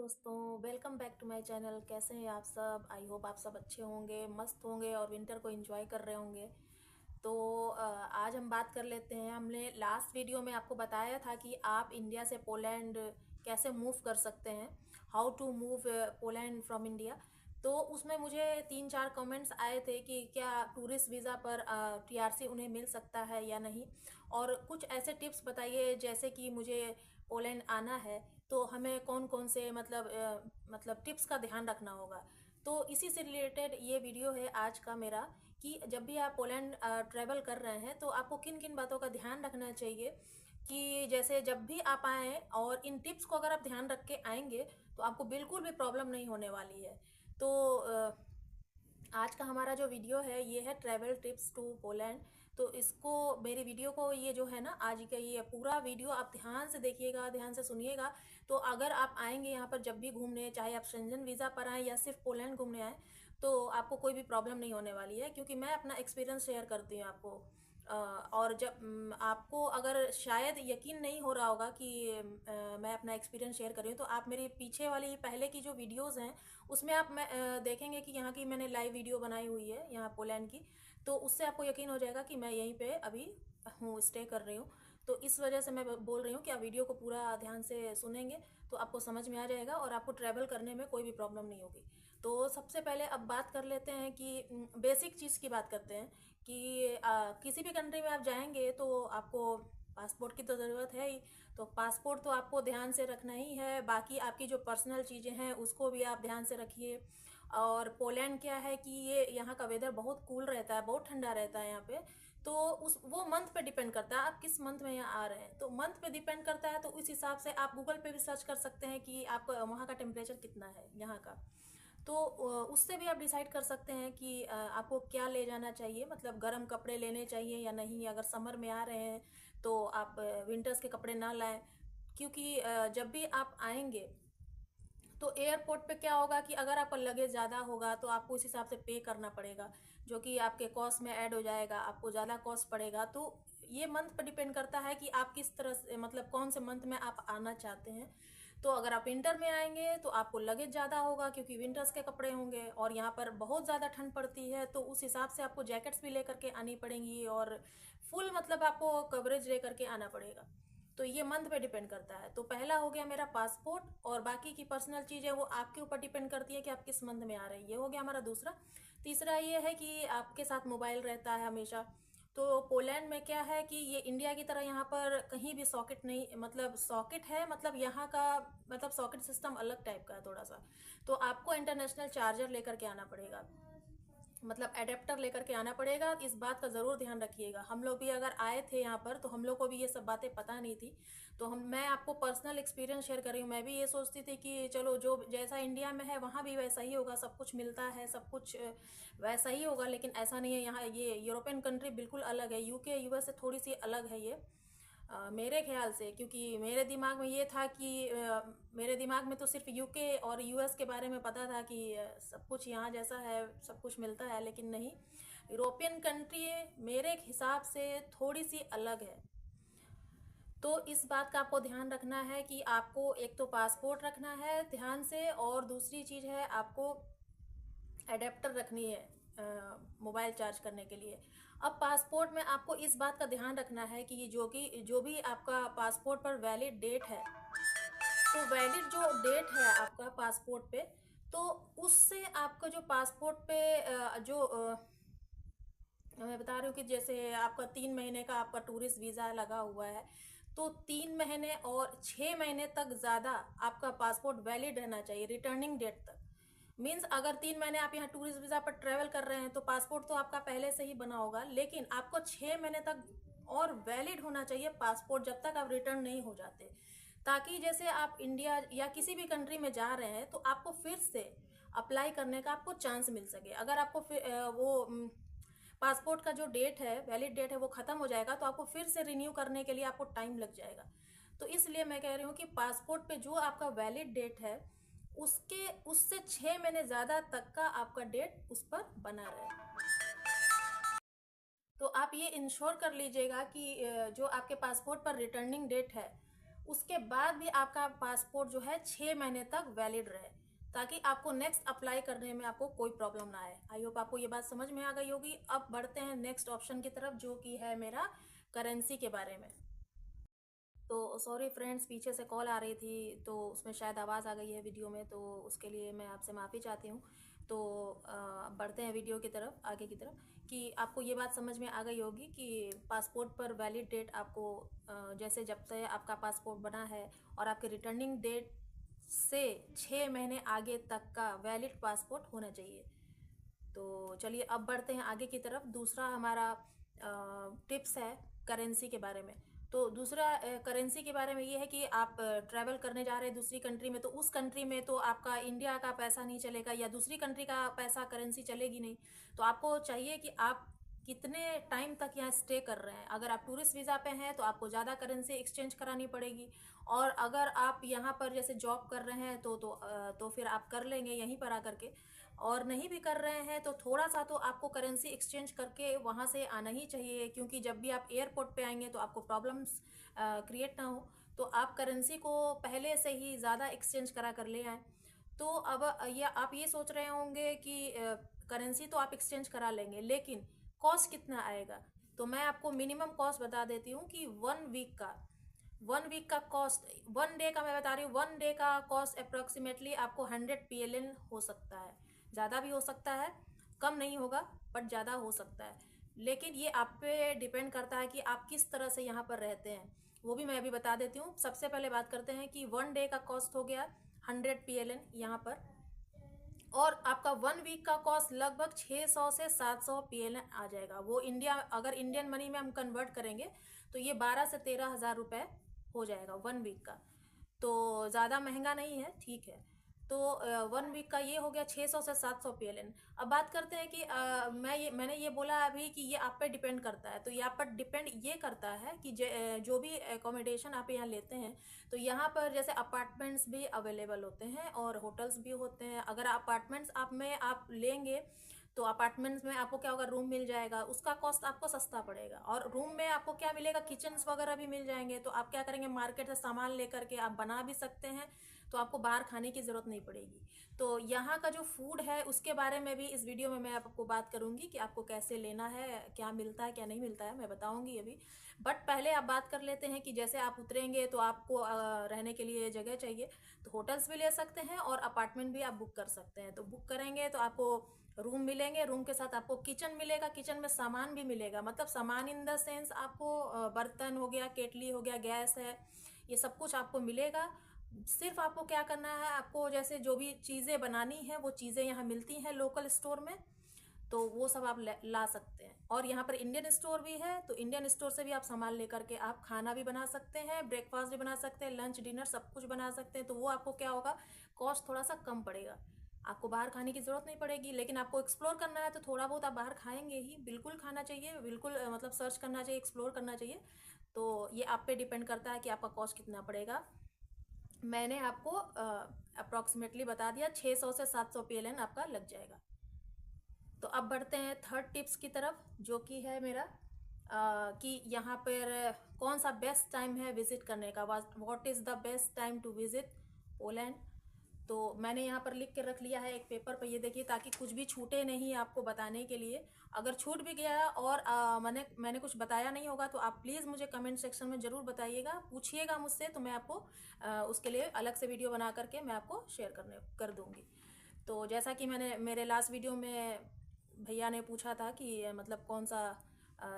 दोस्तों, welcome back to my channel. कैसे हैं आप सब? आई होप आप सब अच्छे होंगे, मस्त होंगे और विंटर को एंजॉय कर रहे होंगे। तो आज हम बात कर लेते हैं। हमने लास्ट वीडियो में आपको बताया था कि आप इंडिया से पोलैंड कैसे मूव कर सकते हैं, how to move Poland from India. तो उसमें मुझे 3-4 कमेंट्स आए थे कि क्या टूरिस्ट वीज़ा पर टीआरसी उन्हें मिल सकता है या नहीं, और कुछ ऐसे टिप्स बताइए जैसे कि मुझे पोलैंड आना है तो हमें कौन कौन से मतलब टिप्स का ध्यान रखना होगा। तो इसी से रिलेटेड ये वीडियो है आज का मेरा, कि जब भी आप पोलैंड ट्रैवल कर रहे हैं तो आपको किन किन बातों का ध्यान रखना चाहिए। कि जैसे जब भी आप आएँ और इन टिप्स को अगर आप ध्यान रख के आएंगे तो आपको बिल्कुल भी प्रॉब्लम नहीं होने वाली है। तो आज का हमारा जो वीडियो है ये है ट्रैवल टिप्स टू पोलैंड। तो इसको, मेरी वीडियो को, ये जो है ना आज का ये पूरा वीडियो आप ध्यान से देखिएगा, ध्यान से सुनिएगा। तो अगर आप आएंगे यहाँ पर जब भी घूमने, चाहे आप शेंजन वीज़ा पर आएँ या सिर्फ पोलैंड घूमने आएँ, तो आपको कोई भी प्रॉब्लम नहीं होने वाली है, क्योंकि मैं अपना एक्सपीरियंस शेयर करती हूँ आपको। और जब आपको अगर शायद यकीन नहीं हो रहा होगा कि मैं अपना एक्सपीरियंस शेयर कर रही हूँ, तो आप मेरी पीछे वाली पहले की जो वीडियोस हैं उसमें आप देखेंगे कि यहाँ की मैंने लाइव वीडियो बनाई हुई है यहाँ पोलैंड की। तो उससे आपको यकीन हो जाएगा कि मैं यहीं पे अभी हूँ, स्टे कर रही हूँ। तो इस वजह से मैं बोल रही हूँ कि आप वीडियो को पूरा ध्यान से सुनेंगे तो आपको समझ में आ जाएगा और आपको ट्रैवल करने में कोई भी प्रॉब्लम नहीं होगी। तो सबसे पहले अब बात कर लेते हैं कि बेसिक चीज़ की बात करते हैं कि किसी भी कंट्री में आप जाएंगे तो आपको पासपोर्ट की तो ज़रूरत है ही। तो पासपोर्ट तो आपको ध्यान से रखना ही है, बाकी आपकी जो पर्सनल चीज़ें हैं उसको भी आप ध्यान से रखिए। और पोलैंड क्या है कि ये यहाँ का वेदर बहुत कूल रहता है, बहुत ठंडा रहता है यहाँ पे। तो उस वो मंथ पे डिपेंड करता है आप किस मंथ में यहाँ आ रहे हैं, तो मंथ पे डिपेंड करता है। तो उस हिसाब से आप गूगल पे भी सर्च कर सकते हैं कि आपका वहाँ का टेम्परेचर कितना है यहाँ का। तो उससे भी आप डिसाइड कर सकते हैं कि आपको क्या ले जाना चाहिए, मतलब गर्म कपड़े लेने चाहिए या नहीं। अगर समर में आ रहे हैं तो आप विंटर्स के कपड़े ना लाएं, क्योंकि जब भी आप आएंगे तो एयरपोर्ट पे क्या होगा कि अगर आपका लगेज ज़्यादा होगा तो आपको उस हिसाब से पे करना पड़ेगा, जो कि आपके कॉस्ट में ऐड हो जाएगा, आपको ज़्यादा कॉस्ट पड़ेगा। तो ये मंथ पर डिपेंड करता है कि आप किस तरह से, मतलब कौन से मंथ में आप आना चाहते हैं। तो अगर आप विंटर में आएंगे तो आपको लगेज ज़्यादा होगा, क्योंकि विंटर्स के कपड़े होंगे और यहाँ पर बहुत ज़्यादा ठंड पड़ती है। तो उस हिसाब से आपको जैकेट्स भी लेकर के आनी पड़ेंगी और फुल, मतलब आपको कवरेज लेकर के आना पड़ेगा। तो ये मंथ पे डिपेंड करता है। तो पहला हो गया मेरा पासपोर्ट, और बाकी की पर्सनल चीज़ें वो आपके ऊपर डिपेंड करती है कि आप किस मंथ में आ रहे हैं। ये हो गया हमारा दूसरा। तीसरा ये है कि आपके साथ मोबाइल रहता है हमेशा। तो पोलैंड में क्या है कि ये इंडिया की तरह यहाँ पर कहीं भी सॉकेट नहीं, मतलब सॉकेट है, मतलब यहाँ का मतलब सॉकेट सिस्टम अलग टाइप का है थोड़ा सा। तो आपको इंटरनेशनल चार्जर लेकर के आना पड़ेगा, मतलब एडेप्टर लेकर के आना पड़ेगा। इस बात का ज़रूर ध्यान रखिएगा। हम लोग भी अगर आए थे यहाँ पर तो हम लोग को भी ये सब बातें पता नहीं थी। तो मैं आपको पर्सनल एक्सपीरियंस शेयर कर रही हूँ। मैं भी ये सोचती थी कि चलो जो जैसा इंडिया में है वहाँ भी वैसा ही होगा, सब कुछ मिलता है, सब कुछ वैसा ही होगा, लेकिन ऐसा नहीं है। यहाँ ये यूरोपियन कंट्री बिल्कुल अलग है, यूके यूएस से थोड़ी सी अलग है ये, मेरे ख्याल से। क्योंकि मेरे दिमाग में ये था कि मेरे दिमाग में तो सिर्फ यूके और यूएस के बारे में पता था कि सब कुछ यहाँ जैसा है, सब कुछ मिलता है, लेकिन नहीं, यूरोपियन कंट्री मेरे हिसाब से थोड़ी सी अलग है। तो इस बात का आपको ध्यान रखना है कि आपको एक तो पासपोर्ट रखना है ध्यान से, और दूसरी चीज़ है आपको एडेप्टर रखनी है मोबाइल चार्ज करने के लिए। अब पासपोर्ट में आपको इस बात का ध्यान रखना है कि जो भी आपका पासपोर्ट पर वैलिड डेट है, तो वैलिड जो डेट है आपका पासपोर्ट पे, तो उससे आपका जो पासपोर्ट पे मैं बता रही हूँ कि जैसे आपका 3 महीने का आपका टूरिस्ट वीज़ा लगा हुआ है, तो 3 महीने और 6 महीने तक ज़्यादा आपका पासपोर्ट वैलिड रहना चाहिए, रिटर्निंग डेट तक। मीन्स अगर 3 महीने आप यहाँ टूरिस्ट वीज़ा पर ट्रेवल कर रहे हैं तो पासपोर्ट तो आपका पहले से ही बना होगा, लेकिन आपको 6 महीने तक और वैलिड होना चाहिए पासपोर्ट, जब तक आप रिटर्न नहीं हो जाते। ताकि जैसे आप इंडिया या किसी भी कंट्री में जा रहे हैं तो आपको फिर से अप्लाई करने का आपको चांस मिल सके। अगर आपको पासपोर्ट का जो डेट है, वैलिड डेट है, वो ख़त्म हो जाएगा तो आपको फिर से रिन्यू करने के लिए आपको टाइम लग जाएगा। तो इसलिए मैं कह रही हूँ कि पासपोर्ट पे जो आपका वैलिड डेट है उसके उससे 6 महीने ज़्यादा तक का आपका डेट उस पर बना रहे। तो आप ये इंश्योर कर लीजिएगा कि जो आपके पासपोर्ट पर रिटर्निंग डेट है उसके बाद भी आपका पासपोर्ट जो है 6 महीने तक वैलिड रहे, ताकि आपको नेक्स्ट अप्लाई करने में आपको कोई प्रॉब्लम ना आए। आई होप आपको ये बात समझ में आ गई होगी। अब बढ़ते हैं नेक्स्ट ऑप्शन की तरफ, जो कि है मेरा करेंसी के बारे में। तो सॉरी फ्रेंड्स, पीछे से कॉल आ रही थी, तो उसमें शायद आवाज़ आ गई है वीडियो में, तो उसके लिए मैं आपसे माफ़ी चाहती हूँ। तो बढ़ते हैं वीडियो की तरफ, आगे की तरफ, कि आपको ये बात समझ में आ गई होगी कि पासपोर्ट पर वैलिड डेट आपको जैसे जब से आपका पासपोर्ट बना है और आपके रिटर्निंग डेट से 6 महीने आगे तक का वैलिड पासपोर्ट होना चाहिए। तो चलिए अब बढ़ते हैं आगे की तरफ। दूसरा हमारा टिप्स है करेंसी के बारे में। तो दूसरा करेंसी के बारे में ये है कि आप ट्रैवल करने जा रहे हैं दूसरी कंट्री में, तो उस कंट्री में तो आपका इंडिया का पैसा नहीं चलेगा या दूसरी कंट्री का पैसा करेंसी चलेगी नहीं। तो आपको चाहिए कि आप कितने टाइम तक यहाँ स्टे कर रहे हैं। अगर आप टूरिस्ट वीज़ा पे हैं तो आपको ज़्यादा करेंसी एक्सचेंज करानी पड़ेगी, और अगर आप यहाँ पर जैसे जॉब कर रहे हैं तो फिर आप कर लेंगे यहीं पर आकर के, और नहीं भी कर रहे हैं तो थोड़ा सा तो आपको करेंसी एक्सचेंज करके वहाँ से आना ही चाहिए, क्योंकि जब भी आप एयरपोर्ट पे आएंगे तो आपको प्रॉब्लम्स क्रिएट ना हो। तो आप करेंसी को पहले से ही ज़्यादा एक्सचेंज करा कर ले आएँ। तो अब आप ये सोच रहे होंगे कि करेंसी तो आप एक्सचेंज करा लेंगे, लेकिन कॉस्ट कितना आएगा। तो मैं आपको मिनिमम कॉस्ट बता देती हूँ कि 1 वीक का कॉस्ट, 1 डे का मैं बता रही हूँ, 1 डे का कॉस्ट अप्रोक्सीमेटली आपको 100 PLN हो सकता है। ज़्यादा भी हो सकता है, कम नहीं होगा, बट ज़्यादा हो सकता है। लेकिन ये आप पे डिपेंड करता है कि आप किस तरह से यहाँ पर रहते हैं, वो भी मैं अभी बता देती हूँ। सबसे पहले बात करते हैं कि 1 डे का कॉस्ट हो गया 100 PLN यहाँ पर, और आपका 1 वीक का कॉस्ट लगभग 600 से 700 PLN आ जाएगा। वो अगर इंडियन मनी में हम कन्वर्ट करेंगे तो ये 12 से 13 हज़ार रुपये हो जाएगा 1 वीक का। तो ज़्यादा महंगा नहीं है, ठीक है। तो 1 वीक का ये हो गया 600 से 700 PLN। अब बात करते हैं कि मैंने ये बोला अभी कि ये आप पे डिपेंड करता है। तो ये आप पर डिपेंड ये करता है कि जो भी एकोमोडेशन आप यहाँ लेते हैं, तो यहाँ पर जैसे अपार्टमेंट्स भी अवेलेबल होते हैं और होटल्स भी होते हैं। अगर अपार्टमेंट्स आप लेंगे तो अपार्टमेंट्स में आपको क्या होगा, रूम मिल जाएगा, उसका कॉस्ट आपको सस्ता पड़ेगा। और रूम में आपको क्या मिलेगा, किचन्स वगैरह भी मिल जाएंगे। तो आप क्या करेंगे, मार्केट से सामान लेकर के आप बना भी सकते हैं, तो आपको बाहर खाने की ज़रूरत नहीं पड़ेगी। तो यहाँ का जो फूड है उसके बारे में भी इस वीडियो में मैं आपको बात करूँगी कि आपको कैसे लेना है, क्या मिलता है क्या नहीं मिलता है, मैं बताऊँगी अभी। बट पहले आप बात कर लेते हैं कि जैसे आप उतरेंगे तो आपको रहने के लिए जगह चाहिए, तो होटल्स भी ले सकते हैं और अपार्टमेंट भी आप बुक कर सकते हैं। तो बुक करेंगे तो आपको रूम मिलेंगे, रूम के साथ आपको किचन मिलेगा, किचन में सामान भी मिलेगा। मतलब सामान इन द सेंस आपको बर्तन हो गया, केटली हो गया, गैस है, ये सब कुछ आपको मिलेगा। सिर्फ आपको क्या करना है, आपको जैसे जो भी चीज़ें बनानी है वो चीज़ें यहाँ मिलती हैं लोकल स्टोर में, तो वो सब आप ला सकते हैं। और यहाँ पर इंडियन स्टोर भी है, तो इंडियन स्टोर से भी आप सामान लेकर के आप खाना भी बना सकते हैं, ब्रेकफास्ट भी बना सकते हैं, लंच डिनर सब कुछ बना सकते हैं। तो वो आपको क्या होगा, कॉस्ट थोड़ा सा कम पड़ेगा, आपको बाहर खाने की ज़रूरत नहीं पड़ेगी। लेकिन आपको एक्सप्लोर करना है तो थोड़ा बहुत आप बाहर खाएंगे ही, बिल्कुल खाना चाहिए, बिल्कुल मतलब सर्च करना चाहिए, एक्सप्लोर करना चाहिए। तो ये आप पे डिपेंड करता है कि आपका कॉस्ट कितना पड़ेगा। मैंने आपको अप्रॉक्सीमेटली बता दिया, 600 से 700 PLN आपका लग जाएगा। तो अब बढ़ते हैं थर्ड टिप्स की तरफ, जो कि है मेरा कि यहाँ पर कौन सा बेस्ट टाइम है विज़िट करने का। What is the best time to visit Poland. तो मैंने यहाँ पर लिख के रख लिया है एक पेपर पर, ये देखिए, ताकि कुछ भी छूटे नहीं आपको बताने के लिए। अगर छूट भी गया और मैंने कुछ बताया नहीं होगा तो आप प्लीज़ मुझे कमेंट सेक्शन में ज़रूर बताइएगा, पूछिएगा मुझसे, तो मैं आपको उसके लिए अलग से वीडियो बना करके मैं आपको शेयर कर दूँगी। तो जैसा कि मैंने मेरे लास्ट वीडियो में भैया ने पूछा था कि मतलब कौन सा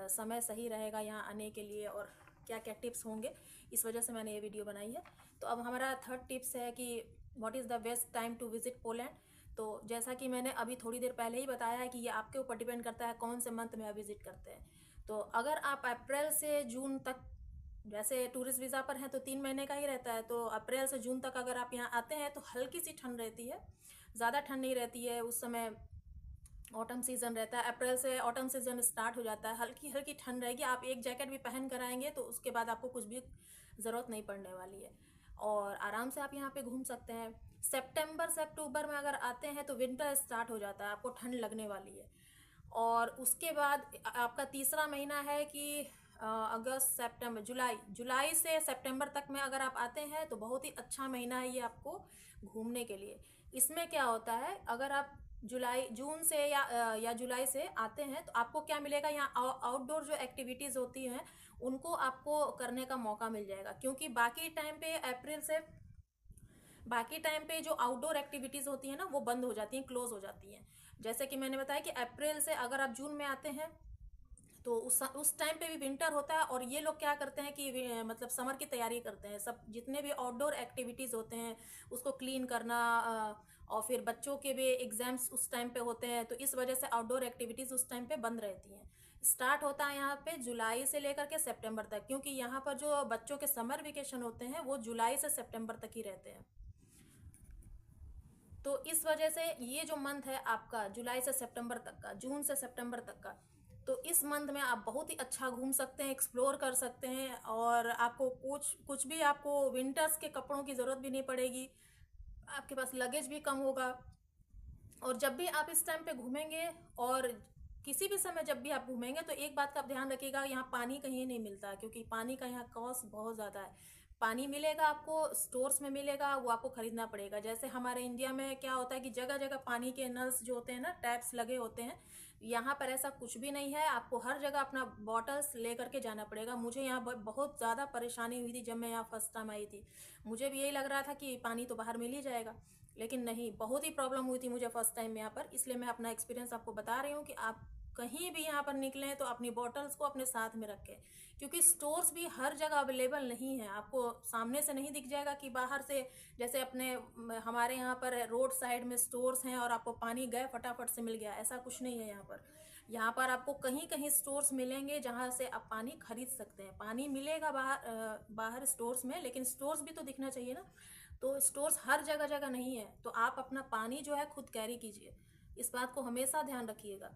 समय सही रहेगा यहाँ आने के लिए और क्या क्या टिप्स होंगे, इस वजह से मैंने ये वीडियो बनाई है। तो अब हमारा थर्ड टिप्स है कि what is the best time to visit Poland. तो जैसा कि मैंने अभी थोड़ी देर पहले ही बताया है कि ये आपके ऊपर डिपेंड करता है कौन से मंथ में आप विज़िट करते हैं। तो अगर आप अप्रैल से जून तक, जैसे टूरिस्ट वीज़ा पर हैं तो 3 महीने का ही रहता है, तो अप्रैल से जून तक अगर आप यहाँ आते हैं तो हल्की सी ठंड रहती है, ज़्यादा ठंड नहीं रहती है। उस समय ऑटम सीज़न रहता है, अप्रैल से ऑटम सीज़न स्टार्ट हो जाता है, हल्की हल्की ठंड रहेगी। आप एक जैकेट भी पहन कर आएंगे तो उसके बाद आपको कुछ भी ज़रूरत नहीं पड़ने वाली है, और आराम से आप यहाँ पे घूम सकते हैं। सितंबर से अक्टूबर में अगर आते हैं तो विंटर स्टार्ट हो जाता है, आपको ठंड लगने वाली है। और उसके बाद आपका तीसरा महीना है कि अगस्त, सितंबर, जुलाई से सितंबर तक में अगर आप आते हैं तो बहुत ही अच्छा महीना है ये आपको घूमने के लिए। इसमें क्या होता है, अगर आप जून से या जुलाई से आते हैं तो आपको क्या मिलेगा, यहाँ आउटडोर जो एक्टिविटीज़ होती हैं उनको आपको करने का मौका मिल जाएगा। क्योंकि बाकी टाइम पे जो आउटडोर एक्टिविटीज़ होती हैं ना वो बंद हो जाती हैं, क्लोज हो जाती हैं। जैसे कि मैंने बताया कि अप्रैल से अगर आप जून में आते हैं तो उस टाइम पे भी विंटर होता है, और ये लोग क्या करते हैं कि मतलब समर की तैयारी करते हैं। सब जितने भी आउटडोर एक्टिविटीज़ होते हैं उसको क्लीन करना, और फिर बच्चों के भी एग्जाम्स उस टाइम पे होते हैं, तो इस वजह से आउटडोर एक्टिविटीज़ उस टाइम पे बंद रहती हैं। स्टार्ट होता है यहाँ पे जुलाई से लेकर के सितंबर तक, क्योंकि यहाँ पर जो बच्चों के समर वेकेशन होते हैं वो जुलाई से सितंबर तक ही रहते हैं। तो इस वजह से ये जो मंथ है आपका जुलाई से सितंबर तक का, जून से सितंबर तक का, तो इस मंथ में आप बहुत ही अच्छा घूम सकते हैं, एक्सप्लोर कर सकते हैं, और आपको कुछ भी आपको विंटर्स के कपड़ों की ज़रूरत भी नहीं पड़ेगी, आपके पास लगेज भी कम होगा। और जब भी आप इस टाइम पे घूमेंगे, और किसी भी समय जब भी आप घूमेंगे, तो एक बात का आप ध्यान रखिएगा, यहाँ पानी कहीं नहीं मिलता, क्योंकि पानी का यहाँ कॉस्ट बहुत ज़्यादा है। पानी मिलेगा आपको स्टोर्स में मिलेगा, वो आपको खरीदना पड़ेगा। जैसे हमारे इंडिया में क्या होता है कि जगह जगह पानी के नल्स जो होते हैं ना, टैप्स लगे होते हैं, यहाँ पर ऐसा कुछ भी नहीं है। आपको हर जगह अपना बॉटल्स लेकर के जाना पड़ेगा। मुझे यहाँ बहुत ज़्यादा परेशानी हुई थी जब मैं यहाँ फर्स्ट टाइम आई थी। मुझे भी यही लग रहा था कि पानी तो बाहर मिल ही जाएगा, लेकिन नहीं, बहुत ही प्रॉब्लम हुई थी मुझे फर्स्ट टाइम यहाँ पर। इसलिए मैं अपना एक्सपीरियंस आपको बता रही हूँ कि आप कहीं भी यहाँ पर निकलें तो अपनी बॉटल्स को अपने साथ में रखें, क्योंकि स्टोर्स भी हर जगह अवेलेबल नहीं है। आपको सामने से नहीं दिख जाएगा कि बाहर से, जैसे हमारे यहाँ पर रोड साइड में स्टोर्स हैं और आपको पानी गए फटाफट से मिल गया, ऐसा कुछ नहीं है यहाँ पर। यहाँ पर आपको कहीं कहीं स्टोर्स मिलेंगे जहाँ से आप पानी खरीद सकते हैं। पानी मिलेगा बाहर स्टोर्स में, लेकिन स्टोर्स भी तो दिखना चाहिए ना। तो स्टोर्स हर जगह जगह नहीं है, तो आप अपना पानी जो है खुद कैरी कीजिए, इस बात को हमेशा ध्यान रखिएगा।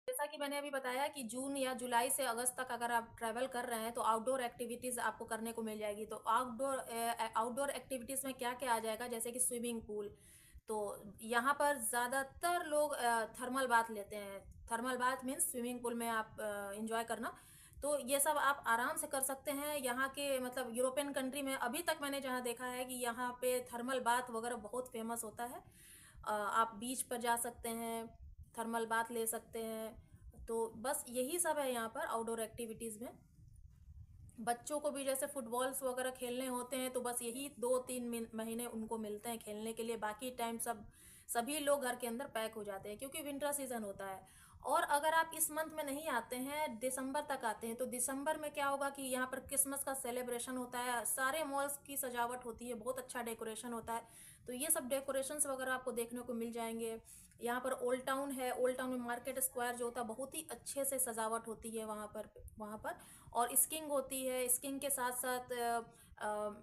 जैसा कि मैंने अभी बताया कि जून या जुलाई से अगस्त तक अगर आप ट्रैवल कर रहे हैं तो आउटडोर एक्टिविटीज़ आपको करने को मिल जाएगी। तो आउटडोर एक्टिविटीज़ में क्या क्या आ जाएगा, जैसे कि स्विमिंग पूल। तो यहाँ पर ज़्यादातर लोग थर्मल बाथ लेते हैं। Thermal bath means swimming pool में आप इंजॉय करना। तो ये सब आप आराम से कर सकते हैं। यहाँ के मतलब यूरोपियन कंट्री में अभी तक मैंने जहाँ देखा है कि यहाँ पे थर्मल बाथ वगैरह बहुत फेमस होता है। आप बीच पर जा सकते हैं, थर्मल बाथ ले सकते हैं। तो बस यही सब है यहाँ पर आउटडोर एक्टिविटीज़ में। बच्चों को भी जैसे फुटबॉल्स वगैरह खेलने होते हैं तो बस यही 2-3 महीने उनको मिलते हैं खेलने के लिए। बाकी टाइम सभी लोग घर के अंदर पैक हो जाते हैं, क्योंकि विंटर सीजन होता है। और अगर आप इस मंथ में नहीं आते हैं, दिसंबर तक आते हैं, तो दिसंबर में क्या होगा कि यहाँ पर क्रिसमस का सेलिब्रेशन होता है, सारे मॉल्स की सजावट होती है, बहुत अच्छा डेकोरेशन होता है। तो ये सब डेकोरेशंस वगैरह आपको देखने को मिल जाएंगे। यहाँ पर ओल्ड टाउन है, ओल्ड टाउन में मार्केट स्क्वायर जो होता है बहुत ही अच्छे से सजावट होती है वहाँ पर। और स्कीइंग होती है, स्कीइंग के साथ साथ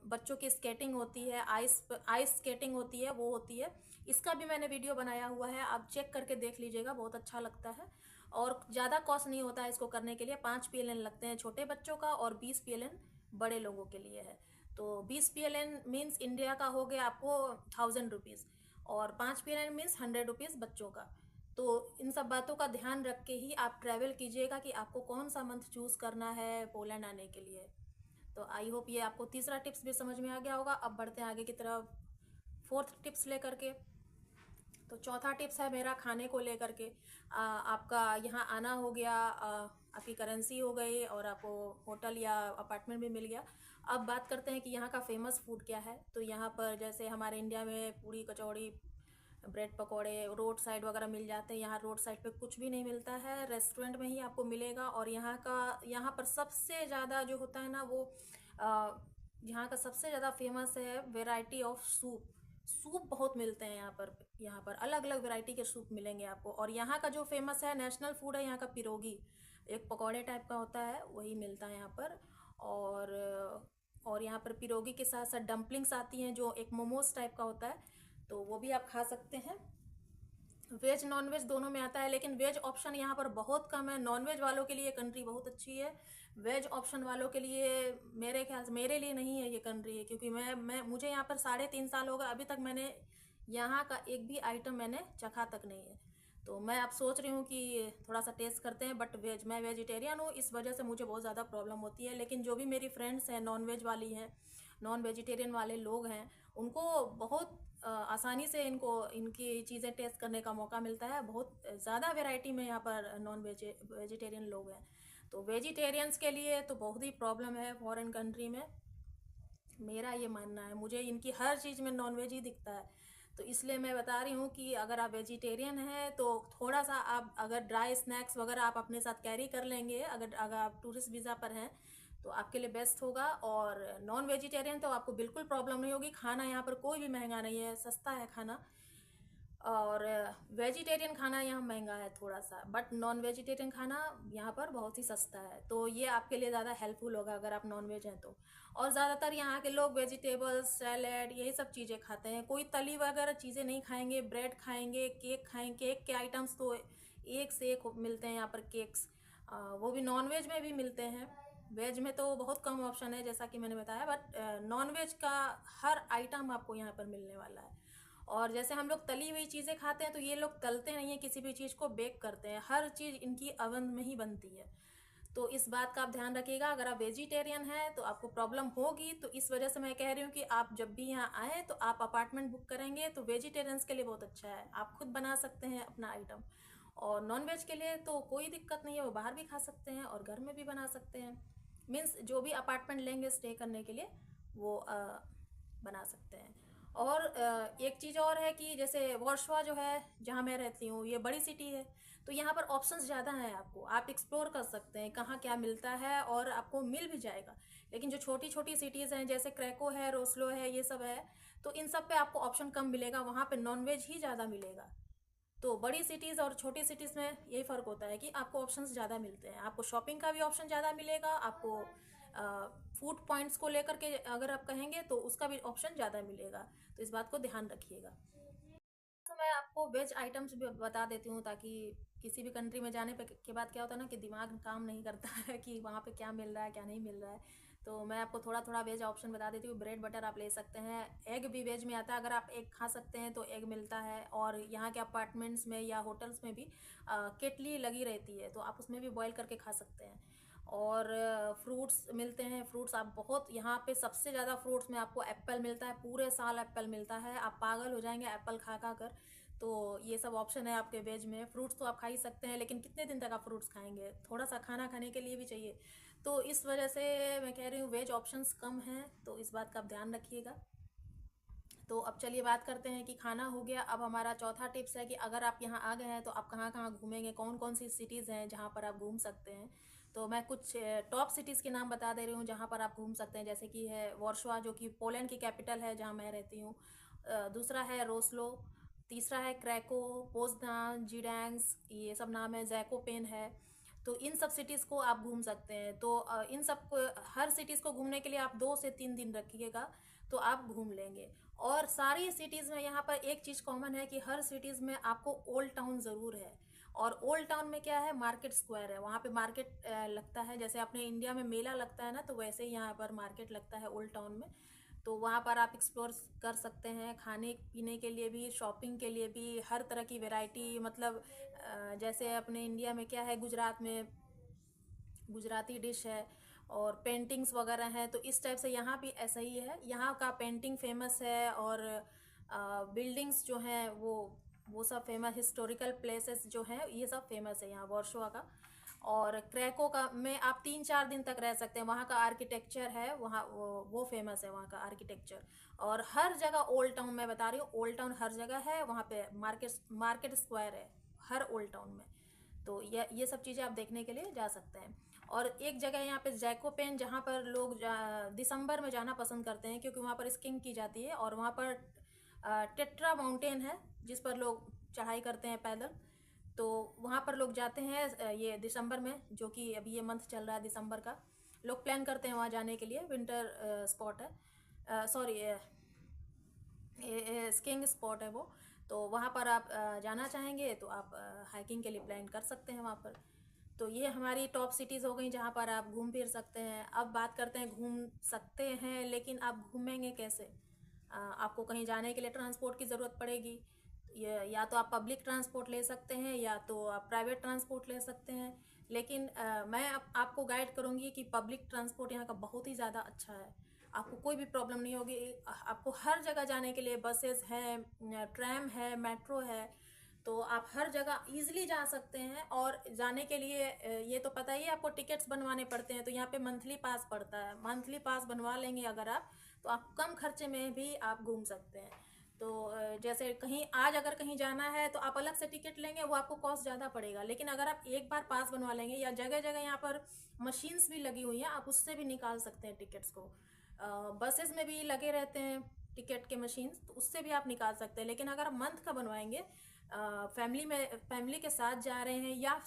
बच्चों की स्केटिंग होती है, आइस स्केटिंग होती है, वो होती है। इसका भी मैंने वीडियो बनाया हुआ है, आप चेक करके देख लीजिएगा, बहुत अच्छा लगता है। और ज़्यादा कॉस्ट नहीं होता है इसको करने के लिए। 5 PLN लगते हैं छोटे बच्चों का, और 20 PLN बड़े लोगों के लिए है। तो 20 PLN मीन्स इंडिया का हो गया आपको 1000 रुपीज़, और 5 PLN मीन्स 100 रुपीज़ बच्चों का। तो इन सब बातों का ध्यान रख के ही आप ट्रैवल कीजिएगा कि आपको कौन सा मंथ चूज़ करना है पोलैंड आने के लिए। तो आई होप ये आपको तीसरा टिप्स भी समझ में आ गया होगा। अब बढ़ते हैं आगे की तरफ फोर्थ टिप्स लेकर के। तो चौथा टिप्स है मेरा खाने को लेकर के। आपका यहाँ आना हो गया, आपकी करेंसी हो गई, और आपको होटल या अपार्टमेंट भी मिल गया। अब बात करते हैं कि यहाँ का फेमस फूड क्या है। तो यहाँ पर जैसे हमारे इंडिया में पूड़ी कचौड़ी, ब्रेड पकौड़े रोड साइड वगैरह मिल जाते हैं, यहाँ रोड साइड पे कुछ भी नहीं मिलता है, रेस्टोरेंट में ही आपको मिलेगा। और यहाँ पर सबसे ज़्यादा जो होता है ना वो यहाँ का सबसे ज़्यादा फेमस है वेराइटी ऑफ सूप। सूप बहुत मिलते हैं यहाँ पर अलग अलग वैरायटी के सूप मिलेंगे आपको। और यहाँ का जो फेमस है, नेशनल फूड है यहाँ का, पिरोगी, एक पकौड़े टाइप का होता है, वही मिलता है यहाँ पर। और यहाँ पर पिरोगी के साथ साथ डम्पलिंग्स आती हैं जो एक मोमोज टाइप का होता है, तो वो भी आप खा सकते हैं। वेज नॉन वेज दोनों में आता है, लेकिन वेज ऑप्शन यहाँ पर बहुत कम है। नॉन वेज वालों के लिए कंट्री बहुत अच्छी है, वेज ऑप्शन वालों के लिए मेरे ख्याल से मेरे लिए नहीं है ये कंट्री, क्योंकि मुझे यहाँ पर 3.5 साल हो गए, अभी तक मैंने यहाँ का एक भी आइटम मैंने चखा तक नहीं है। तो मैं अब सोच रही हूँ कि थोड़ा सा टेस्ट करते हैं। बट वेज, मैं वेजिटेरियन हूँ, इस वजह से मुझे बहुत ज़्यादा प्रॉब्लम होती है। लेकिन जो भी मेरी फ्रेंड्स हैं नॉन वेज वाली हैं, नॉन वेजिटेरियन वाले लोग हैं, उनको बहुत आसानी से इनको इनकी चीज़ें टेस्ट करने का मौका मिलता है। बहुत ज़्यादा वैरायटी में यहाँ पर नॉन वेजिटेरियन लोग हैं। तो वेजिटेरियंस के लिए तो बहुत ही प्रॉब्लम है फॉरेन कंट्री में, मेरा ये मानना है। मुझे इनकी हर चीज़ में नॉनवेज ही दिखता है। तो इसलिए मैं बता रही हूँ कि अगर आप वेजिटेरियन हैं तो थोड़ा सा आप अगर ड्राई स्नैक्स वगैरह आप अपने साथ कैरी कर लेंगे, अगर अगर आप टूरिस्ट वीज़ा पर हैं तो आपके लिए बेस्ट होगा। और नॉन वेजिटेरियन तो आपको बिल्कुल प्रॉब्लम नहीं होगी। खाना यहाँ पर कोई भी महंगा नहीं है, सस्ता है खाना। और वेजिटेरियन खाना यहाँ महंगा है थोड़ा सा, बट नॉन वेजिटेरियन खाना यहाँ पर बहुत ही सस्ता है। तो ये आपके लिए ज़्यादा हेल्पफुल होगा अगर आप नॉन वेज हैं तो। और ज़्यादातर यहाँ के लोग वेजिटेबल्स, सैलेड, यही सब चीज़ें खाते हैं। कोई तली वगैरह चीज़ें नहीं खाएंगे। ब्रेड खाएंगे, केक खाएंगे। केक के आइटम्स तो एक से एक मिलते हैं यहाँ पर केक्स, वो भी नॉन वेज में भी मिलते हैं। वेज में तो बहुत कम ऑप्शन है जैसा कि मैंने बताया, बट नॉन वेज का हर आइटम आपको यहाँ पर मिलने वाला है। और जैसे हम लोग तली हुई चीज़ें खाते हैं तो ये लोग तलते नहीं है, किसी भी चीज़ को बेक करते हैं। हर चीज़ इनकी अवन में ही बनती है। तो इस बात का आप ध्यान रखिएगा। अगर आप वेजिटेरियन हैं तो आपको प्रॉब्लम होगी। तो इस वजह से मैं कह रही हूँ कि आप जब भी यहाँ आएँ तो आप अपार्टमेंट बुक करेंगे तो वेजिटेरियंस के लिए बहुत अच्छा है, आप खुद बना सकते हैं अपना आइटम। और नॉन वेज के लिए तो कोई दिक्कत नहीं है, वो बाहर भी खा सकते हैं और घर में भी बना सकते हैं। मीन्स जो भी अपार्टमेंट लेंगे स्टे करने के लिए वो बना सकते हैं। और एक चीज़ और है कि जैसे वार्सोवा जो है जहाँ मैं रहती हूँ, ये बड़ी सिटी है। तो यहाँ पर ऑप्शंस ज़्यादा हैं, आपको आप एक्सप्लोर कर सकते हैं कहाँ क्या मिलता है और आपको मिल भी जाएगा। लेकिन जो छोटी छोटी सिटीज़ हैं जैसे क्रैको है, रोस्लो है, ये सब है, तो इन सब पे आपको ऑप्शन कम मिलेगा, वहाँ पे नॉनवेज ही ज़्यादा मिलेगा। तो बड़ी सिटीज़ और छोटी सिटीज़ में यही फ़र्क होता है कि आपको ऑप्शंस ज़्यादा मिलते हैं। आपको शॉपिंग का भी ऑप्शन ज़्यादा मिलेगा, आपको फूड पॉइंट्स को लेकर के अगर आप कहेंगे तो उसका भी ऑप्शन ज़्यादा मिलेगा। तो इस बात को ध्यान रखिएगा। तो मैं आपको वेज आइटम्स भी बता देती हूँ, ताकि किसी भी कंट्री में जाने पे के बाद क्या होता है ना कि दिमाग काम नहीं करता है कि वहाँ पे क्या मिल रहा है क्या नहीं मिल रहा है। तो मैं आपको थोड़ा थोड़ा वेज ऑप्शन बता देती हूँ। ब्रेड बटर आप ले सकते हैं, एग भी वेज में आता है। अगर आप एग खा सकते हैं तो एग मिलता है। और यहाँ के अपार्टमेंट्स में या होटल्स में भी केटली लगी रहती है, तो आप उसमें भी बॉईल करके खा सकते हैं। और फ्रूट्स मिलते हैं। फ्रूट्स आप बहुत, यहाँ पे सबसे ज़्यादा फ्रूट्स में आपको एप्पल मिलता है, पूरे साल एप्पल मिलता है। आप पागल हो जाएंगे एप्पल खा खा कर। तो ये सब ऑप्शन है आपके वेज में। फ्रूट्स तो आप खा ही सकते हैं, लेकिन कितने दिन तक आप फ्रूट्स खाएंगे, थोड़ा सा खाना खाने के लिए भी चाहिए। तो इस वजह से मैं कह रही हूँ वेज ऑप्शंस कम हैं, तो इस बात का आप ध्यान रखिएगा। तो अब चलिए बात करते हैं कि खाना हो गया। अब हमारा चौथा टिप्स है कि अगर आप यहाँ आ गए हैं तो आप कहाँ कहाँ घूमेंगे, कौन कौन सी सिटीज़ हैं जहाँ पर आप घूम सकते हैं। तो मैं कुछ टॉप सिटीज़ के नाम बता दे रही हूँ जहाँ पर आप घूम सकते हैं। जैसे कि है वार्सोवा, जो कि पोलैंड की कैपिटल है जहाँ मैं रहती हूँ। दूसरा है रोस्लो। तीसरा है क्रैको, पोज़्दान, जीडेंस, ये सब नाम है। जैकोपेन है। तो इन सब सिटीज़ को आप घूम सकते हैं। तो इन सब को, हर सिटीज़ को घूमने के लिए आप 2 से 3 दिन रखिएगा तो आप घूम लेंगे। और सारी सिटीज़ में यहाँ पर एक चीज़ कॉमन है कि हर सिटीज़ में आपको ओल्ड टाउन ज़रूर है। और ओल्ड टाउन में क्या है, मार्केट स्क्वायर है, वहाँ पे मार्केट लगता है। जैसे अपने इंडिया में मेला लगता है ना, तो वैसे ही यहाँ पर मार्केट लगता है ओल्ड टाउन में। तो वहाँ पर आप एक्सप्लोर कर सकते हैं, खाने पीने के लिए भी, शॉपिंग के लिए भी, हर तरह की वैरायटी। मतलब जैसे अपने इंडिया में क्या है, गुजरात में गुजराती डिश है और पेंटिंग्स वगैरह हैं, तो इस टाइप से यहाँ भी ऐसा ही है। यहाँ का पेंटिंग फेमस है। और बिल्डिंग्स जो हैं वो सब फेमस, हिस्टोरिकल प्लेसेस जो हैं ये सब फेमस है यहाँ वार्सोवा का। और क्रैको का में आप 3-4 दिन तक रह सकते हैं। वहाँ का आर्किटेक्चर है, वहाँ वो फेमस है वहाँ का आर्किटेक्चर। और हर जगह ओल्ड टाउन, मैं बता रही हूँ ओल्ड टाउन हर जगह है। वहाँ पे मार्केट स्क्वायर है हर ओल्ड टाउन में। तो ये सब चीज़ें आप देखने के लिए जा सकते हैं। और एक जगह यहाँ पे जैकोपेन, जहाँ पर लोग दिसंबर में जाना पसंद करते हैं क्योंकि वहाँ पर स्कीइंग की जाती है। और वहाँ पर टेट्रा माउंटेन है जिस पर लोग चढ़ाई करते हैं पैदल। तो वहाँ पर लोग जाते हैं ये दिसंबर में, जो कि अभी ये मंथ चल रहा है दिसंबर का। लोग प्लान करते हैं वहाँ जाने के लिए। विंटर स्पॉट है, सॉरी स्कीइंग स्पॉट है वो। तो वहाँ पर आप जाना चाहेंगे तो आप हाइकिंग के लिए प्लान कर सकते हैं वहाँ पर। तो ये हमारी टॉप सिटीज़ हो गई जहाँ पर आप घूम फिर सकते हैं। अब बात करते हैं, घूम सकते हैं लेकिन आप घूमेंगे कैसे। आपको कहीं जाने के लिए ट्रांसपोर्ट की ज़रूरत पड़ेगी। या तो आप पब्लिक ट्रांसपोर्ट ले सकते हैं या तो आप प्राइवेट ट्रांसपोर्ट ले सकते हैं। लेकिन मैं आपको गाइड करूँगी कि पब्लिक ट्रांसपोर्ट यहाँ का बहुत ही ज़्यादा अच्छा है। आपको कोई भी प्रॉब्लम नहीं होगी। आपको हर जगह जाने के लिए बसेस हैं, ट्रैम है, मेट्रो है, तो आप हर जगह ईजिली जा सकते हैं। और जाने के लिए ये तो पता ही है आपको टिकट्स बनवाने पड़ते हैं, तो यहाँ पे मंथली पास पड़ता है। मंथली पास बनवा लेंगे अगर आप, तो आप कम खर्चे में भी आप घूम सकते हैं। तो जैसे कहीं आज अगर कहीं जाना है तो आप अलग से टिकट लेंगे, वो आपको कॉस्ट ज़्यादा पड़ेगा। लेकिन अगर आप एक बार पास बनवा लेंगे, या जगह जगह यहाँ पर मशीन्स भी लगी हुई हैं, आप उससे भी निकाल सकते हैं टिकट्स को। बसेस में भी लगे रहते हैं टिकट के मशीन्स, तो उससे भी आप निकाल सकते हैं। लेकिन अगर आप मंथ का बनवाएंगे, फैमिली के साथ जा रहे हैं या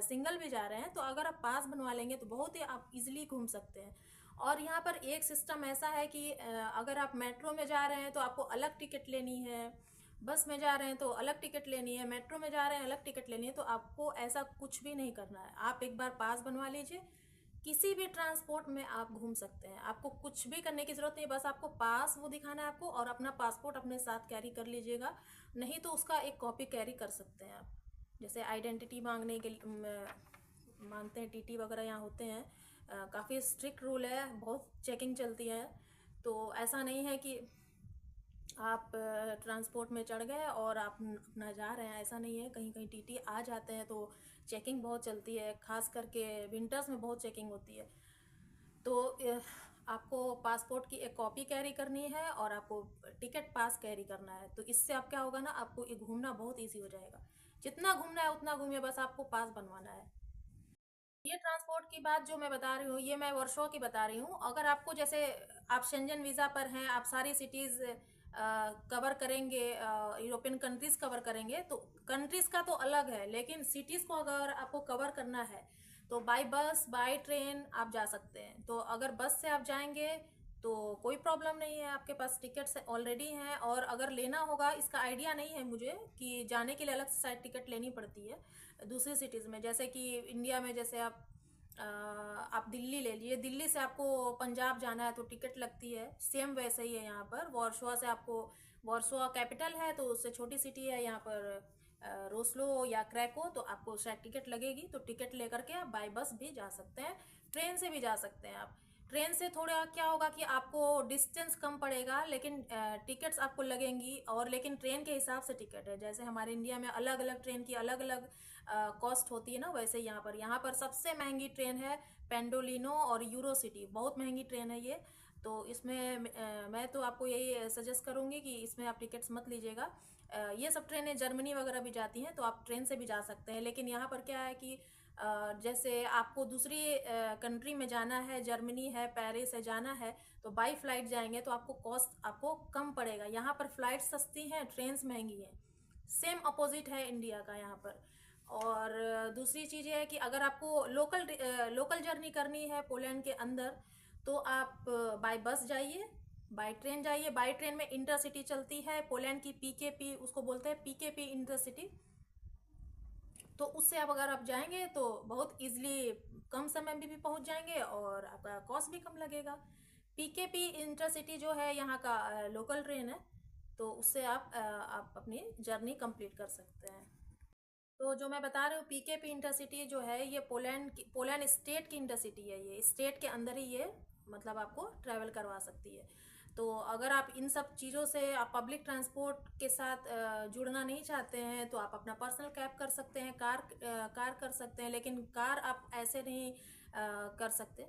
सिंगल भी जा रहे हैं, तो अगर आप पास बनवा लेंगे तो बहुत ही आप इजीली घूम सकते हैं। और यहाँ पर एक सिस्टम ऐसा है कि अगर आप मेट्रो में जा रहे हैं तो आपको अलग टिकट लेनी है, बस में जा रहे हैं तो अलग टिकट लेनी है, मेट्रो में जा रहे हैं अलग टिकट लेनी है। तो आपको ऐसा कुछ भी नहीं करना है। आप एक बार पास बनवा लीजिए, किसी भी ट्रांसपोर्ट में आप घूम सकते हैं। आपको कुछ भी करने की जरूरत नहीं, बस आपको पास वो दिखाना है आपको, और अपना पासपोर्ट अपने साथ कैरी कर लीजिएगा। नहीं तो उसका एक कॉपी कैरी कर सकते हैं आप। जैसे आइडेंटिटी मांगने के मांगते हैं, टीटी वगैरह यहाँ होते हैं। काफ़ी स्ट्रिक्ट रूल है, बहुत चेकिंग चलती है। तो ऐसा नहीं है कि आप ट्रांसपोर्ट में चढ़ गए और आप अपना जा रहे हैं, ऐसा नहीं है। कहीं कहीं टीटी आ जाते हैं तो चेकिंग बहुत चलती है, खास करके विंटर्स में बहुत चेकिंग होती है। तो आपको पासपोर्ट की एक कॉपी कैरी करनी है और आपको टिकट पास कैरी करना है। तो इससे आप क्या होगा ना, आपको ये घूमना बहुत ईजी हो जाएगा। जितना घूमना है उतना घूमिए, बस आपको पास बनवाना है। ये ट्रांसपोर्ट की बात जो मैं बता रही हूँ, ये मैं वर्षों की बता रही हूँ। अगर आपको जैसे आप शेंजन वीज़ा पर हैं, आप सारी सिटीज़ कवर करेंगे, यूरोपियन कंट्रीज़ कवर करेंगे, तो कंट्रीज़ का तो अलग है, लेकिन सिटीज़ को अगर आपको कवर करना है तो बाय बस बाय ट्रेन आप जा सकते हैं। तो अगर बस से आप जाएंगे तो कोई प्रॉब्लम नहीं है, आपके पास टिकट्स ऑलरेडी हैं। और अगर लेना होगा, इसका आइडिया नहीं है मुझे कि जाने के लिए अलग से साइड टिकट लेनी पड़ती है दूसरी सिटीज़ में। जैसे कि इंडिया में जैसे आप दिल्ली ले लीजिए, दिल्ली से आपको पंजाब जाना है तो टिकट लगती है, सेम वैसे ही है यहाँ पर। वॉर्सोवा से आपको, वॉर्सोवा कैपिटल है तो उससे छोटी सिटी है यहाँ पर रोस्लो या क्रैको, तो आपको शायद टिकट लगेगी। तो टिकट लेकर के आप बाय बस भी जा सकते हैं, ट्रेन से भी जा सकते हैं आप। ट्रेन से थोड़ा क्या होगा कि आपको डिस्टेंस कम पड़ेगा, लेकिन टिकट्स आपको लगेंगी। और लेकिन ट्रेन के हिसाब से टिकट है, जैसे हमारे इंडिया में अलग अलग ट्रेन की अलग अलग कॉस्ट होती है ना, वैसे यहाँ पर सबसे महंगी ट्रेन है पेंडोलिनो और यूरो सिटी, बहुत महंगी ट्रेन है ये। तो इसमें मैं तो आपको यही सजेस्ट करूँगी कि इसमें आप टिकट्स मत लीजिएगा। ये सब ट्रेनें जर्मनी वगैरह भी जाती हैं, तो आप ट्रेन से भी जा सकते हैं। लेकिन यहाँ पर क्या है कि जैसे आपको दूसरी कंट्री में जाना है, जर्मनी है, पेरिस है, जाना है, तो बाई फ्लाइट जाएंगे तो आपको कॉस्ट आपको कम पड़ेगा। यहाँ पर फ्लाइट सस्ती हैं, ट्रेन्स महंगी हैं। सेम अपोजिट है इंडिया का यहाँ पर। और दूसरी चीज़ ये है कि अगर आपको लोकल जर्नी करनी है पोलैंड के अंदर, तो आप बाय बस जाइए, बाय ट्रेन जाइए। बाय ट्रेन में इंटरसिटी चलती है पोलैंड की, पीकेपी उसको बोलते हैं, पीकेपी इंटरसिटी। तो उससे अगर आप जाएंगे तो बहुत इजीली कम समय में भी पहुंच जाएंगे और आपका कॉस्ट भी कम लगेगा। पीकेपी इंटरसिटी जो है यहाँ का लोकल ट्रेन है, तो उससे आप अपनी जर्नी कंप्लीट कर सकते हैं। तो जो मैं बता रही हूँ, पीकेपी इंटरसिटी जो है ये पोलैंड स्टेट की इंटरसिटी है। ये स्टेट के अंदर ही ये मतलब आपको ट्रैवल करवा सकती है। तो अगर आप इन सब चीज़ों से आप पब्लिक ट्रांसपोर्ट के साथ जुड़ना नहीं चाहते हैं, तो आप अपना पर्सनल कैब कर सकते हैं, कार कर सकते हैं। लेकिन कार आप ऐसे नहीं कर सकते,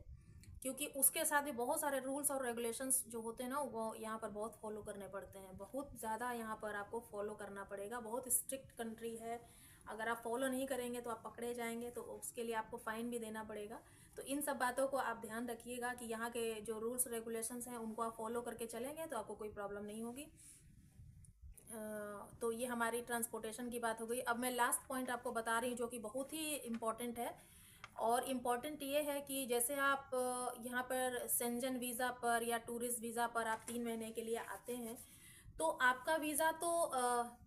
क्योंकि उसके साथ भी बहुत सारे रूल्स और रेगुलेशंस जो होते हैं ना, वो यहाँ पर बहुत फॉलो करने पड़ते हैं। बहुत ज़्यादा यहाँ पर आपको फॉलो करना पड़ेगा, बहुत स्ट्रिक्ट कंट्री है। अगर आप फॉलो नहीं करेंगे तो आप पकड़े जाएंगे, तो उसके लिए आपको फ़ाइन भी देना पड़ेगा। तो इन सब बातों को आप ध्यान रखिएगा कि यहाँ के जो रूल्स रेगुलेशंस हैं उनको आप फॉलो करके चलेंगे तो आपको कोई प्रॉब्लम नहीं होगी। तो ये हमारी ट्रांसपोर्टेशन की बात हो गई। अब मैं लास्ट पॉइंट आपको बता रही हूँ जो कि बहुत ही इम्पॉर्टेंट है। और इम्पॉर्टेंट ये है कि जैसे आप यहाँ पर शेंजन वीज़ा पर या टूरिस्ट वीज़ा पर आप 3 महीने के लिए आते हैं, तो आपका वीज़ा तो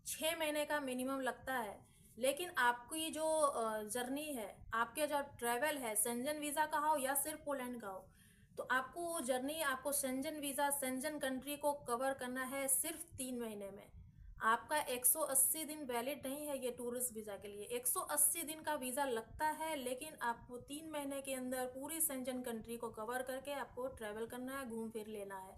6 महीने का मिनिमम लगता है। लेकिन आपकी जो जर्नी है, आपके जो ट्रैवल है, शेंजन वीज़ा का हो या सिर्फ पोलैंड का हो, तो आपको वो जर्नी, आपको शेंजन वीज़ा शेंजन कंट्री को कवर करना है सिर्फ 3 महीने में। आपका 180 दिन वैलिड नहीं है ये टूरिस्ट वीज़ा के लिए। 180 दिन का वीज़ा लगता है, लेकिन आपको 3 महीने के अंदर पूरी सेंजन कंट्री को कवर करके आपको ट्रैवल करना है, घूम फिर लेना है,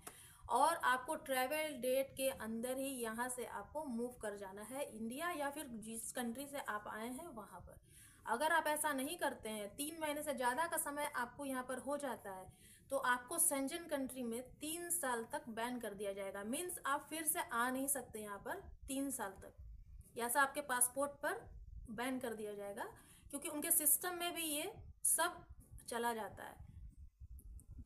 और आपको ट्रैवल डेट के अंदर ही यहाँ से आपको मूव कर जाना है इंडिया या फिर जिस कंट्री से आप आए हैं वहाँ पर। अगर आप ऐसा नहीं करते हैं, 3 महीने से ज़्यादा का समय आपको यहाँ पर हो जाता है, तो आपको सेंजन कंट्री में 3 साल तक बैन कर दिया जाएगा। मीन्स आप फिर से आ नहीं सकते यहाँ पर 3 साल तक। ऐसा आपके पासपोर्ट पर बैन कर दिया जाएगा, क्योंकि उनके सिस्टम में भी ये सब चला जाता है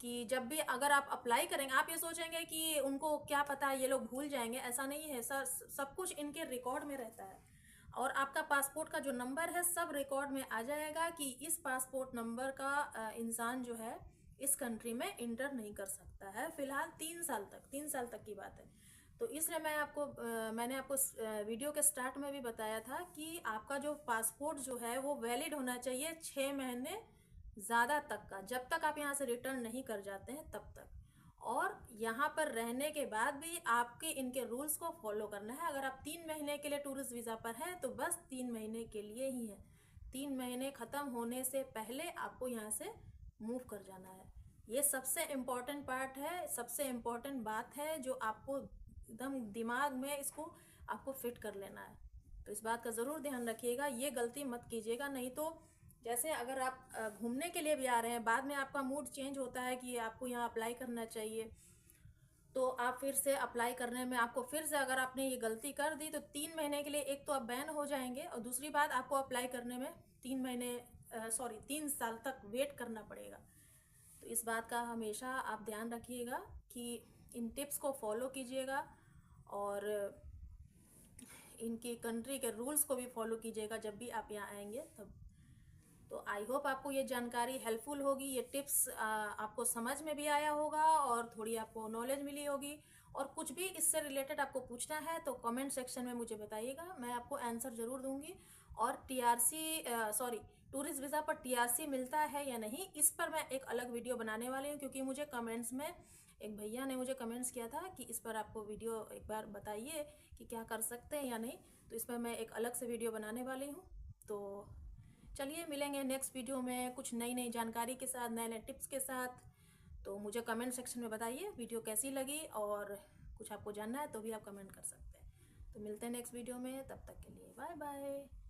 कि जब भी अगर आप अप्लाई करेंगे, आप ये सोचेंगे कि उनको क्या पता ये लोग भूल जाएंगे, ऐसा नहीं है। सब कुछ इनके रिकॉर्ड में रहता है, और आपका पासपोर्ट का जो नंबर है सब रिकॉर्ड में आ जाएगा कि इस पासपोर्ट नंबर का इंसान जो है इस कंट्री में इंटर नहीं कर सकता है फिलहाल 3 साल तक की बात है। तो इसलिए मैंने आपको वीडियो के स्टार्ट में भी बताया था कि आपका जो पासपोर्ट जो है वो वैलिड होना चाहिए 6 महीने ज़्यादा तक का, जब तक आप यहाँ से रिटर्न नहीं कर जाते हैं तब तक। और यहाँ पर रहने के बाद भी आपके इनके रूल्स को फॉलो करना है। अगर आप 3 महीने के लिए टूरिस्ट वीज़ा पर हैं तो बस 3 महीने के लिए ही है। 3 महीने ख़त्म होने से पहले आपको यहाँ से मूव कर जाना है। ये सबसे इम्पॉर्टेंट पार्ट है, सबसे इम्पॉर्टेंट बात है जो आपको एकदम दिमाग में इसको आपको फिट कर लेना है। तो इस बात का ज़रूर ध्यान रखिएगा, ये गलती मत कीजिएगा। नहीं तो जैसे अगर आप घूमने के लिए भी आ रहे हैं, बाद में आपका मूड चेंज होता है कि आपको यहाँ अप्लाई करना चाहिए, तो आप फिर से अप्लाई करने में आपको फिर से, अगर आपने ये गलती कर दी तो 3 महीने के लिए एक तो आप बैन हो जाएंगे, और दूसरी बात आपको अप्लाई करने में 3 साल तक वेट करना पड़ेगा। तो इस बात का हमेशा आप ध्यान रखिएगा कि इन टिप्स को फॉलो कीजिएगा, और इनकी कंट्री के रूल्स को भी फॉलो कीजिएगा जब भी आप यहाँ आएंगे तब। तो आई होप आपको ये जानकारी हेल्पफुल होगी, ये टिप्स आपको समझ में भी आया होगा और थोड़ी आपको नॉलेज मिली होगी। और कुछ भी इससे रिलेटेड आपको पूछना है तो कमेंट सेक्शन में मुझे बताइएगा, मैं आपको आंसर ज़रूर दूंगी। और टूरिस्ट वीज़ा पर टीआरसी मिलता है या नहीं, इस पर मैं एक अलग वीडियो बनाने वाली हूँ, क्योंकि मुझे कमेंट्स में एक भैया ने मुझे कमेंट्स किया था कि इस पर आपको वीडियो एक बार बताइए कि क्या कर सकते हैं या नहीं। तो इस पर मैं एक अलग से वीडियो बनाने वाली हूँ। तो चलिए मिलेंगे नेक्स्ट वीडियो में कुछ नई नई जानकारी के साथ, नए नए टिप्स के साथ। तो मुझे कमेंट सेक्शन में बताइए वीडियो कैसी लगी, और कुछ आपको जानना है तो भी आप कमेंट कर सकते हैं। तो मिलते हैं नेक्स्ट वीडियो में, तब तक के लिए बाय बाय।